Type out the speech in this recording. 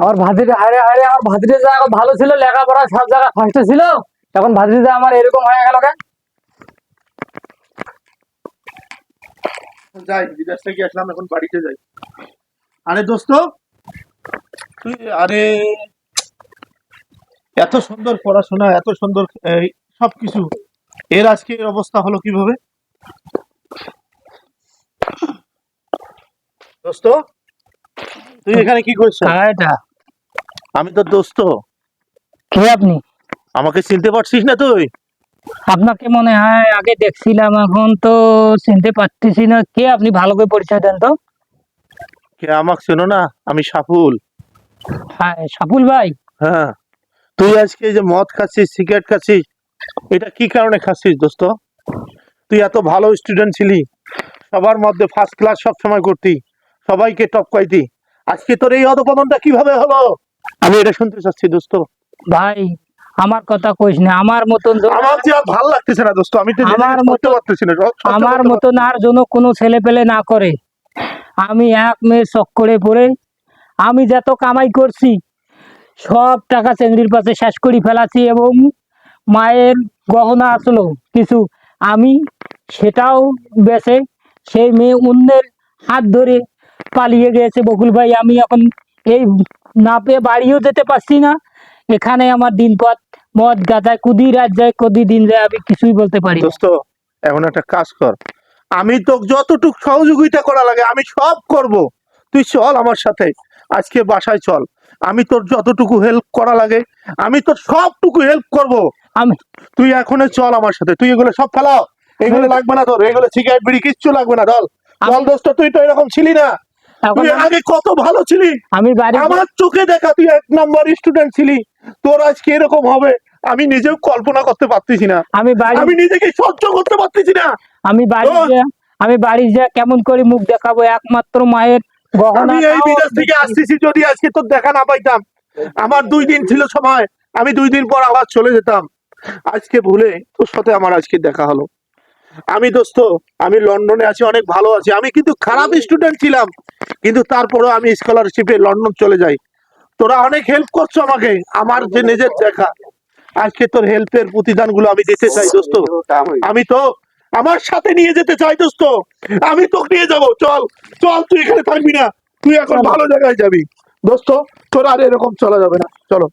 আমার ভাতিজা, হারে হারে, আমার ভাতিজা এখন ভালো ছিল, লেখাপড়া সব জায়গায় ফার্স্টে ছিল, এখন ভাতিজা আমার এরকম হয়ে গেল কেন? যাই, বিদেশ থেকে আসলাম, এখন বাড়িতে যাই। আরে দোস্ত, তুই আরে এত সুন্দর পড়াশোনা, এত সুন্দর সবকিছু, এর আজকে এর অবস্থা হলো কিভাবে? দোস্ত, তুই এখানে কি করছিস? এটা আমি তো দোস্ত। কে আপনি? আমাকে চিনতে পারছিস না তুই? আপনাকে মনে হয় আগে দেখছিলাম, এখন তো চিনতে পারতেছি না। কে আপনি? ভালো করে পরিচয় দেন তো। কে আমাকে চেনো না? আমি সাফুল। হ্যাঁ, সাপুল ভাই। হ্যাঁ, তুই আজকে এই যে মদ খাচ্ছিস, সিগারেট খাচ্ছিস, এটা কি কারণে খাচ্ছিস দোস্ত? তুই এত ভালো স্টুডেন্ট ছিলি, সবার মধ্যে ফার্স্ট ক্লাস সব সময় করতি, সবাইকে টপ করাইতি, আজকে তোর এই অধপতনটা কিভাবে হলো? আমি এটা শুনতে চাচ্ছি দোস্ত। ভাই, আমার কথা কইস না। আমার মতন আমার যে আর ভালো লাগতেছে না দোস্ত, আমি তো আমার নিজেকে করতে মতো পারতেছি না, সহ্য আমার করতে মতন পারতেছি না। আর যেন কোনো ছেলে পেলে না করে। আমি এক মেয়ে চক্করে পড়ে আমি যত কামাই করছি সব টাকা চেংড়ির পাশে শেষ করে ফেলাছি, এবং মায়ের গহনা আসলো কিছু, আমি সেটাও বেচে সেই মেয়ে অন্যের হাত ধরে পালিয়ে গেছে। বকুল ভাই, আমি এখন এই না পেয়ে বাড়িও যেতে পারছি না। এখানে আমার দিনপথ মদ গাঁজায় কুদি রাত যায়, কদি দিন যায়, আমি কিছুই বলতে পারি না। দোস্ত, এখন একটা কাজ কর, আমি তো যতটুকু সহযোগিতা করা লাগে আমি সব করব। তুই চল আমার সাথে, আজকে বাসায় চল, আমি তোর যতটুকু হেল্প করা লাগে আমি তোর সবটুকু হেল্প করব। আমি তুই এখনই চল আমার সাথে, তুই এগুলো সব ফেলাও, এগুলো লাগবে না তোর, এগুলো সিগারেট বিড়ি কিচ্ছু লাগবে না, চল চল দোস্ত। তুই তো এরকম ছিলি না, এখন তুই আগে কত ভালো ছিলি, আমি বাড়ি আমার চোখে দেখা তুই এক নম্বর স্টুডেন্ট ছিলি, তোর আজকে এরকম হবে আমি নিজেও কল্পনা করতে পারতেছি না, আমি বাড়ি আমি নিজেকে সহ্য করতে পারতেছি না। আমি বাড়ি দোস্ত, যা আমি বাড়ি যা কেমন করে মুখ দেখাবো? একমাত্র মায়ের আমি এই গহনাটাও বিদেশ থেকে আসতেছি, যদি আজকে তোর দেখা না পাইতাম, আমার 2 দিন ছিল সময়, আমি 2 দিন পর আবার চলে যেতাম, আজকে ভুলে তোর সাথে আমার আজকে দেখা হলো। আমি দোস্ত, আমি লন্ডনে আছি, অনেক ভালো আছি, আমি কিন্তু খারাপ স্টুডেন্ট ছিলাম, কিন্তু তারপরেও আমি স্কলারশিপে লন্ডন চলে যাই। তোরা অনেক হেল্প করছো আমাকে, আমার যে নিজের দেখা, আজকে তোর হেল্পের প্রতিদান গুলো আমি দিতে চাই দোস্ত। আমি তো আমার সাথে নিয়ে যেতে চাই দোস্ত, আমি তোকে নিয়ে যাব, চল চল, তুই এখানে থাকবি না, তুই এখন চলো। ভালো জায়গায় যাবি দোস্ত, তোর আর এরকম চলা যাবে না, চলো।